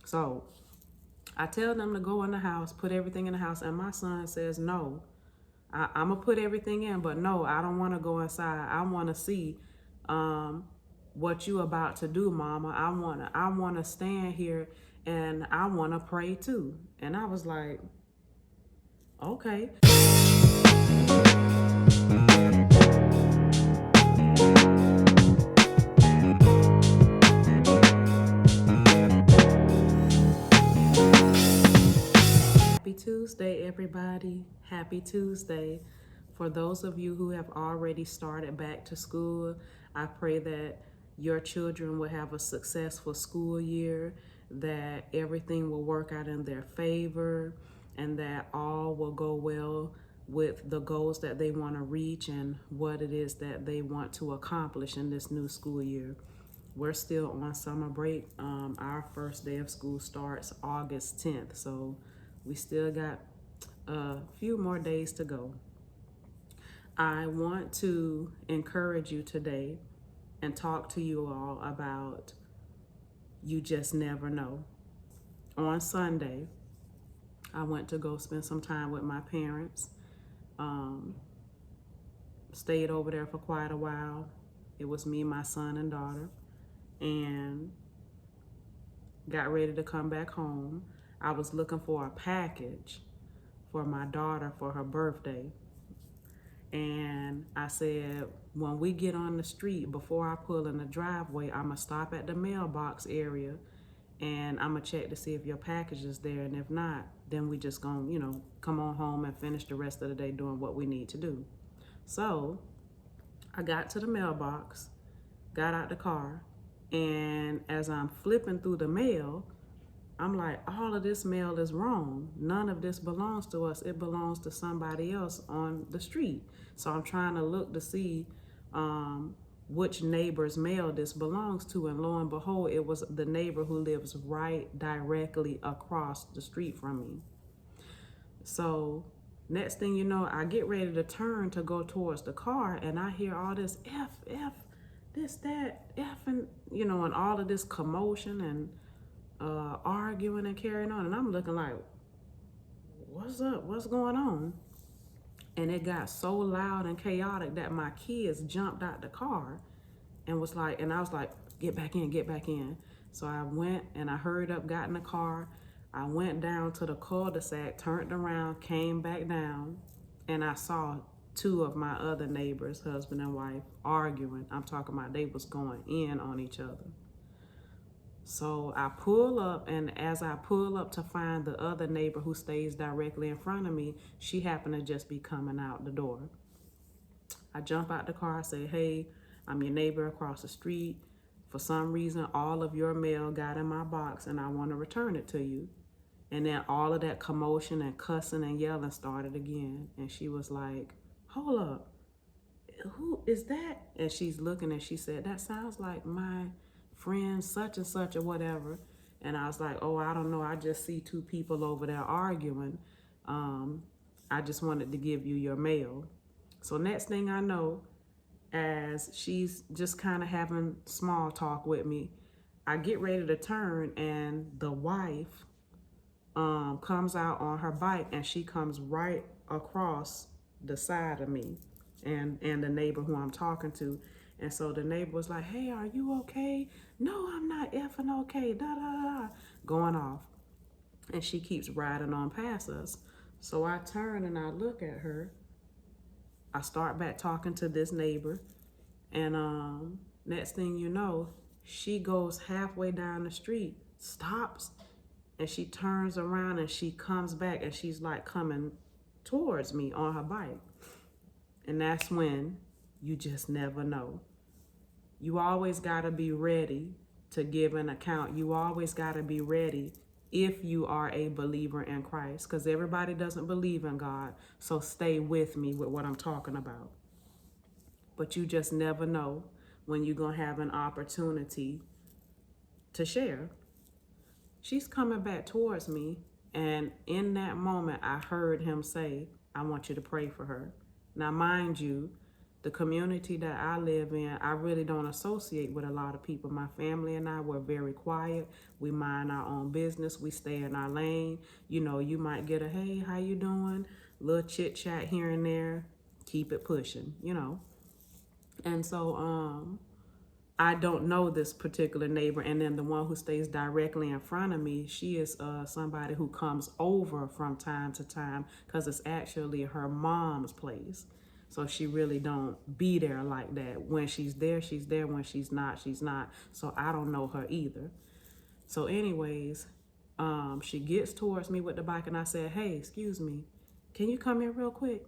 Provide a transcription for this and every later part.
So I tell them to go in the house, put everything in the house, and my son says no. I'm gonna put everything in, but no, I don't want to go inside. I want to see um, what you about to do, Mama. I wanna stand here and I wanna pray too. And I was like, okay. Happy Tuesday, everybody. Happy Tuesday. For those of you who have already started back to school, I pray that your children will have a successful school year, that everything will work out in their favor, and that all will go well with the goals that they want to reach and what it is that they want to accomplish in this new school year. We're still on summer break. Our first day of school starts August 10th, so we still got a few more days to go. I want to encourage you today and talk to you all about you just never know. On Sunday, I went to go spend some time with my parents. Stayed over there for quite a while. It was me, my son, and daughter, and got ready to come back home. I was looking for a package for my daughter for her birthday. And I said, when we get on the street, before I pull in the driveway, I'm gonna stop at the mailbox area and I'm gonna check to see if your package is there. And if not, then we just gonna, come on home and finish the rest of the day doing what we need to do. So I got to the mailbox, got out the car, and as I'm flipping through the mail, I'm like, all of this mail is wrong. None of this belongs to us. It belongs to somebody else on the street. So I'm trying to look to see which neighbor's mail this belongs to. And lo and behold, it was the neighbor who lives right directly across the street from me. So next thing you know, I get ready to turn to go towards the car and I hear all this F, this, that, F, and and all of this commotion and arguing and carrying on. And I'm looking like, what's up? What's going on? And it got so loud and chaotic that my kids jumped out the car and I was like, get back in, get back in. So I went and I hurried up, got in the car. I went down to the cul-de-sac, turned around, came back down, and I saw two of my other neighbors, husband and wife, arguing. I'm talking about they was going in on each other. So I pull up, and as I pull up to find the other neighbor who stays directly in front of me, she happened to just be coming out the door. I jump out the car, I say, hey, I'm your neighbor across the street. For some reason, all of your mail got in my box and I want to return it to you. And then all of that commotion and cussing and yelling started again. And she was like, hold up, who is that? And she's looking and she said, that sounds like my friend such and such or whatever. And I was like, oh, I don't know. I just see two people over there arguing. I just wanted to give you your mail. So next thing I know, as she's just kind of having small talk with me, I get ready to turn and the wife comes out on her bike and she comes right across the side of me and the neighbor who I'm talking to. And so the neighbor was like, hey, are you okay? No, I'm not effing okay, da da da, going off. And she keeps riding on past us. So I turn and I look at her. I start back talking to this neighbor. And next thing you know, she goes halfway down the street, stops, and she turns around and she comes back and she's like coming towards me on her bike. And that's when you just never know. You always gotta be ready to give an account. You always gotta be ready if you are a believer in Christ, because everybody doesn't believe in God. So stay with me with what I'm talking about. But you just never know when you're gonna have an opportunity to share. She's coming back towards me, and in that moment, I heard him say, I want you to pray for her. Now, mind you, the community that I live in, I really don't associate with a lot of people. My family and I were very quiet. We mind our own business. We stay in our lane. You know, you might get a, hey, how you doing? Little chit chat here and there. Keep it pushing, you know. And so, I don't know this particular neighbor, and then the one who stays directly in front of me, she is somebody who comes over from time to time because it's actually her mom's place. So she really don't be there like that. When she's there, she's there. When she's not, she's not. So I don't know her either. So anyways, she gets towards me with the bike, and I said, hey, excuse me, can you come here real quick?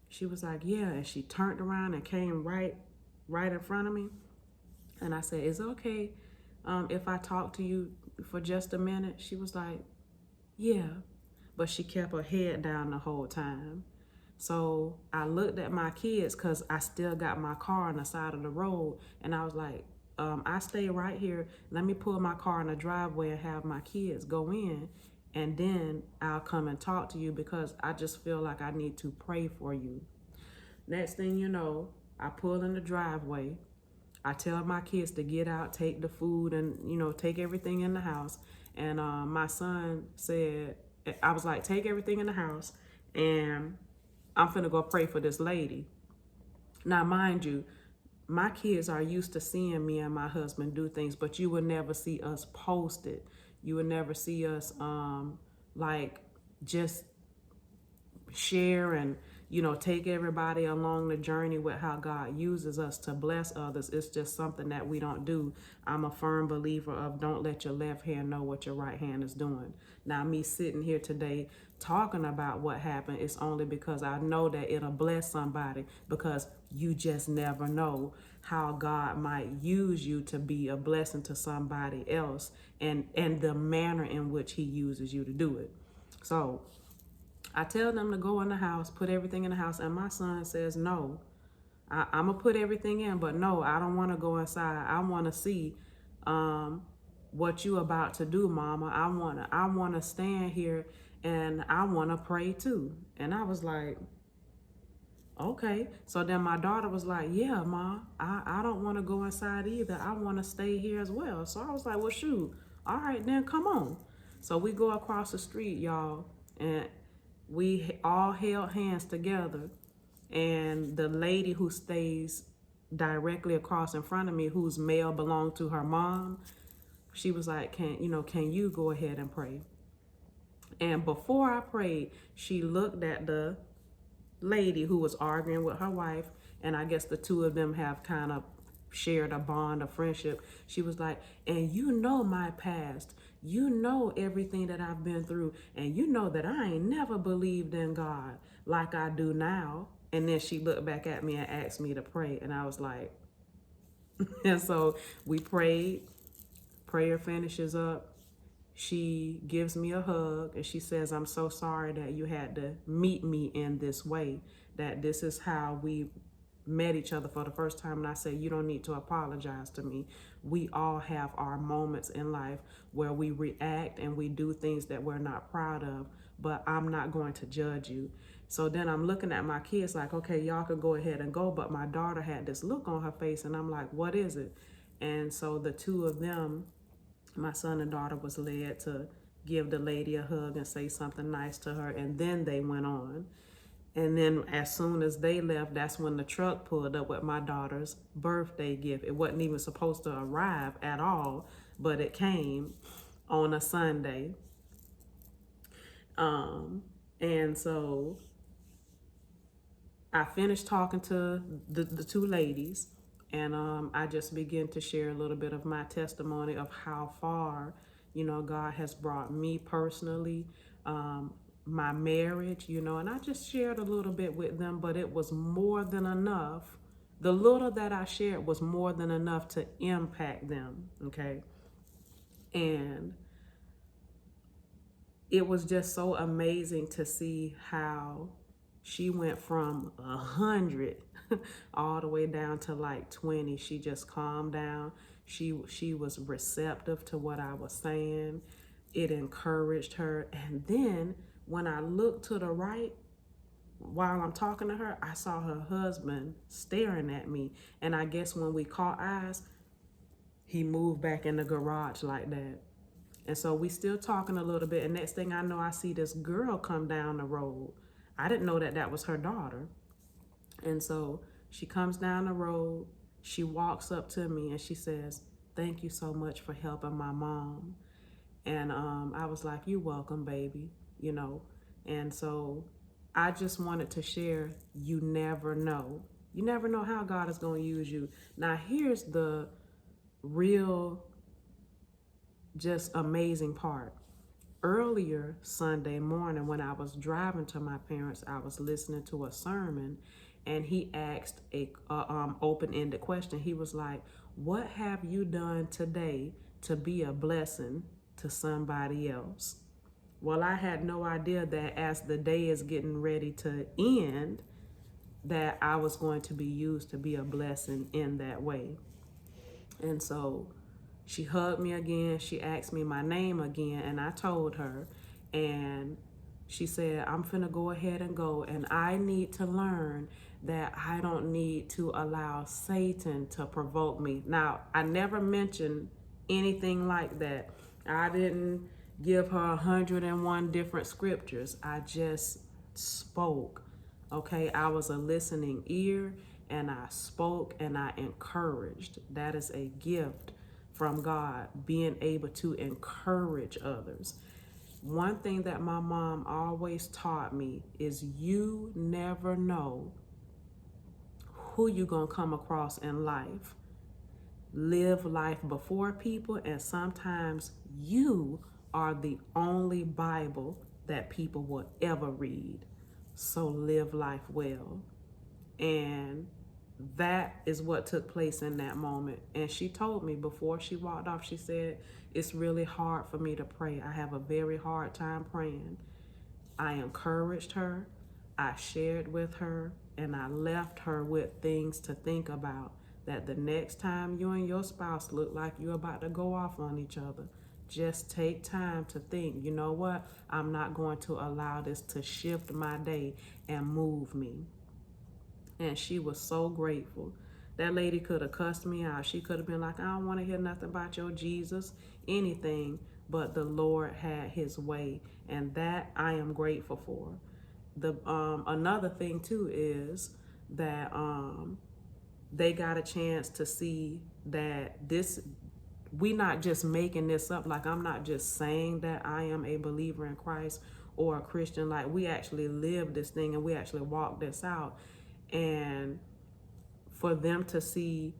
She was like, yeah, and she turned around and came right in front of me. And I said, is it okay if I talk to you for just a minute? She was like, yeah. But she kept her head down the whole time. So I looked at my kids because I still got my car on the side of the road. And I was like, I stay right here. Let me pull my car in the driveway and have my kids go in. And then I'll come and talk to you because I just feel like I need to pray for you. Next thing you know, I pull in the driveway. I tell my kids to get out, take the food, and, you know, take everything in the house. And my son said, I was like, take everything in the house, and I'm finna go pray for this lady. Now, mind you, my kids are used to seeing me and my husband do things, but you will never see us post it. You will never see us like just share and, you know, take everybody along the journey with how God uses us to bless others. It's just something that we don't do. I'm a firm believer of don't let your left hand know what your right hand is doing. Now, me sitting here today talking about what happened is only because I know that it'll bless somebody, because you just never know how God might use you to be a blessing to somebody else, and the manner in which he uses you to do it. So I tell them to go in the house, put everything in the house, and my son says, no, I'm going to put everything in, but no, I don't want to go inside. I want to see what you about to do, Mama. I want to stand here and I want to pray too. And I was like, okay. So then my daughter was like, yeah, Ma, I don't want to go inside either. I want to stay here as well. So I was like, well, shoot. All right, then come on. So we go across the street, y'all, and we all held hands together, and the lady who stays directly across in front of me, whose mail belonged to her mom, she was like, can you go ahead and pray? And before I prayed, she looked at the lady who was arguing with her wife, and I guess the two of them have kind of shared a bond of friendship. She was like, and you know my past, you know everything that I've been through, and you know that I ain't never believed in God like I do now. And then she looked back at me and asked me to pray, and I was like, and so we prayed. Prayer finishes up. She gives me a hug and she says, I'm so sorry that you had to meet me in this way, that this is how we met each other for the first time. And I said, you don't need to apologize to me. We all have our moments in life where we react and we do things that we're not proud of, but I'm not going to judge you. So then I'm looking at my kids like, okay, y'all can go ahead and go. But my daughter had this look on her face and I'm like, what is it? And so the two of them, my son and daughter, was led to give the lady a hug and say something nice to her. And then they went on. And then as soon as they left, that's when the truck pulled up with my daughter's birthday gift. It wasn't even supposed to arrive at all, but it came on a Sunday. And so I finished talking to the two ladies, and I just began to share a little bit of my testimony of how far, God has brought me personally, my marriage, and I just shared a little bit with them, but it was more than enough. The little that I shared was more than enough to impact them, okay? And it was just so amazing to see how she went from 100 all the way down to like 20. She just calmed down. She was receptive to what I was saying. It encouraged her. And then when I looked to the right, while I'm talking to her, I saw her husband staring at me. And I guess when we caught eyes, he moved back in the garage like that. And so we still talking a little bit. And next thing I know, I see this girl come down the road. I didn't know that that was her daughter. And so she comes down the road. She walks up to me and she says, "Thank you so much for helping my mom." And I was like, "You're welcome, baby," you know. And so I just wanted to share, you never know. You never know how God is going to use you. Now, here's the real, just amazing part. Earlier Sunday morning, when I was driving to my parents', I was listening to a sermon, and he asked a open-ended question. He was like, "What have you done today to be a blessing to somebody else?" Well, I had no idea that as the day is getting ready to end, that I was going to be used to be a blessing in that way. And so she hugged me again. She asked me my name again, and I told her. And she said, "I'm finna go ahead and go, and I need to learn that I don't need to allow Satan to provoke me." Now, I never mentioned anything like that. I didn't give her 101 different scriptures. I just spoke. Okay, I was a listening ear, and I spoke and I encouraged. That is a gift from God, being able to encourage others. One thing that my mom always taught me is you never know who you're going to come across in life. Live life before people, and sometimes you are the only Bible that people will ever read. So live life well. And that is what took place in that moment. And she told me before she walked off, she said, "It's really hard for me to pray. I have a very hard time praying." I encouraged her, I shared with her, and I left her with things to think about, that the next time you and your spouse look like you're about to go off on each other, just take time to think, you know what? I'm not going to allow this to shift my day and move me. And she was so grateful. That lady could have cussed me out. She could have been like, "I don't want to hear nothing about your Jesus," anything. But the Lord had his way, and that I am grateful for. The another thing too is that they got a chance to see that this, we not just making this up. Like, I'm not just saying that I am a believer in Christ or a Christian. Like, we actually live this thing and we actually walk this out. And for them to see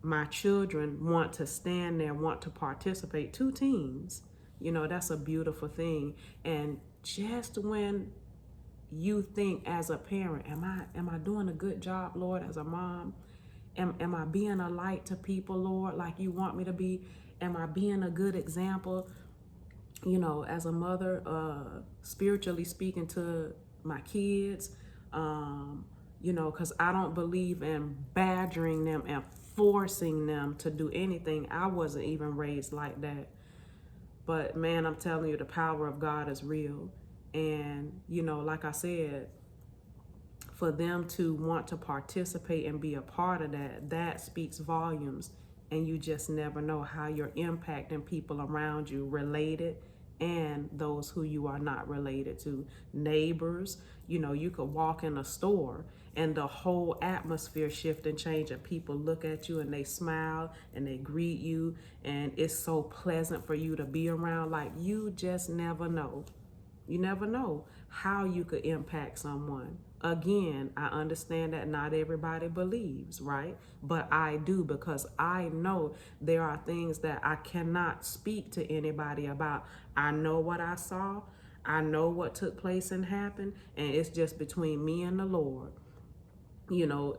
my children want to stand there, want to participate, 2 teens, you know, that's a beautiful thing. And just when you think as a parent, am I doing a good job, Lord, as a mom? Am I being a light to people, Lord, like you want me to be? Am I being a good example, you know, as a mother, spiritually speaking to my kids? You know, because I don't believe in badgering them and forcing them to do anything. I wasn't even raised like that. But man, I'm telling you, the power of God is real. And, you know, like I said, for them to want to participate and be a part of that, that speaks volumes. And you just never know how you're impacting people around you, related and those who you are not related to. Neighbors, you know, you could walk in a store and the whole atmosphere shift and change, and people look at you and they smile and they greet you, and it's so pleasant for you to be around. Like, you just never know. You never know how you could impact someone. Again, I understand that not everybody believes, right? But I do, because I know there are things that I cannot speak to anybody about. I know what I saw. I know what took place and happened, and it's just between me and the Lord. You know,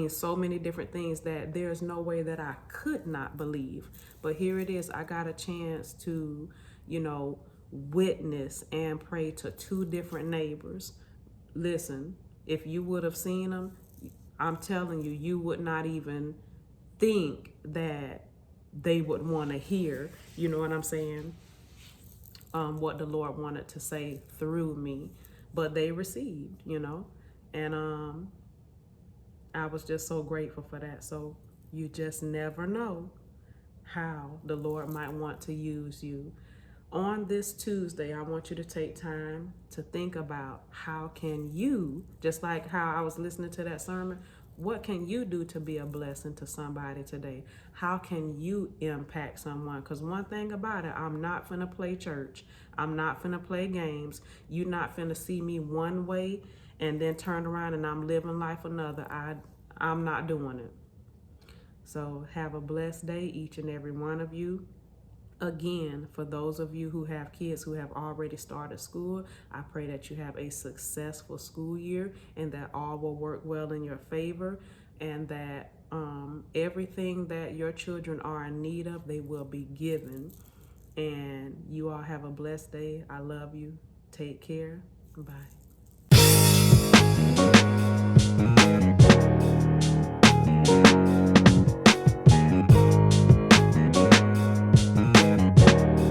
so many different things that there's no way that I could not believe. But here it is. I got a chance to, you know, witness and pray to 2 different neighbors. Listen, if you would have seen them, I'm telling you, you would not even think that they would want to hear, you know what I'm saying, what the Lord wanted to say through me. but they received, you know. And I was just so grateful for that. So you just never know how the Lord might want to use you. On this Tuesday, I want you to take time to think about how can you, just like how I was listening to that sermon, what can you do to be a blessing to somebody today? How can you impact someone? Because one thing about it, I'm not finna play church. I'm not finna play games. You not finna see me one way and then turn around and I'm living life another. I'm not doing it. So have a blessed day, each and every one of you. Again, for those of you who have kids who have already started school, I pray that you have a successful school year and that all will work well in your favor, and that everything that your children are in need of, they will be given. And you all have a blessed day. I love you. Take care. Bye.